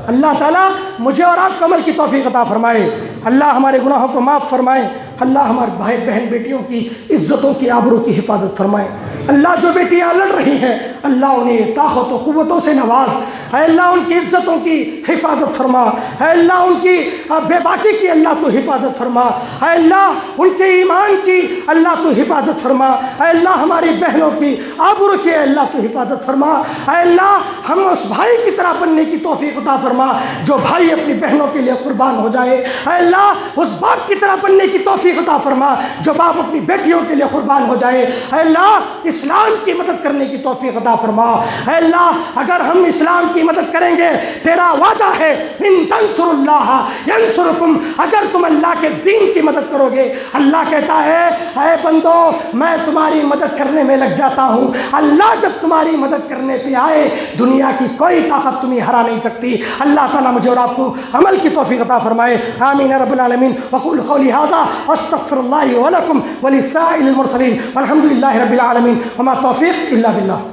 اللہ تعالیٰ مجھے اور آپ کو عمل کی توفیق عطا فرمائے، اللہ ہمارے گناہوں کو معاف فرمائے، اللہ ہمارے بھائی بہن بیٹیوں کی عزتوں کی آبرو کی حفاظت فرمائے۔ اللہ جو بیٹیاں لڑ رہی ہیں اللہ انہیں طاقت و قوتوں سے نواز، اے اللہ ان کی عزتوں کی حفاظت فرما، اے اللہ ان کی بے باکی کی اللہ تو حفاظت فرما، اے اللہ ان کے ایمان کی اللہ تو حفاظت فرما، اے اللہ ہماری بہنوں کی آبرو کی اللہ تو حفاظت فرما، اے اللہ ہم اس بھائی کی طرح بننے کی توفیق عطا فرما جو بھائی اپنی بہنوں کے لیے قربان ہو جائے، اے اللہ اس باپ کی طرح بننے کی توفیق عطا فرما جو باپ اپنی بیٹیوں کے لیے قربان ہو جائے، اے اللہ اسلام کی مدد کرنے کی توفیق عطا فرما، اے اللہ اگر ہم اسلام کی مدد کریں گے تیرا وعدہ ہے ان تنصروا اللہ ینصرکم، اگر تم اللہ کے دین کی مدد کرو گے اللہ کہتا ہے اے بندو میں تمہاری مدد کرنے میں لگ جاتا ہوں۔ اللہ جب تمہاری مدد کرنے پہ آئے دنیا کی کوئی طاقت تمہیں ہرا نہیں سکتی۔ اللہ تعالیٰ مجھے اور آپ کو عمل کی توفیق عطا فرمائے، آمین رب العالمین۔ وقول قولی ھذا واستغفر اللہ ولکم ولسائر المرسلین والحمد للہ رب العالمین وما توفیق الا باللہ۔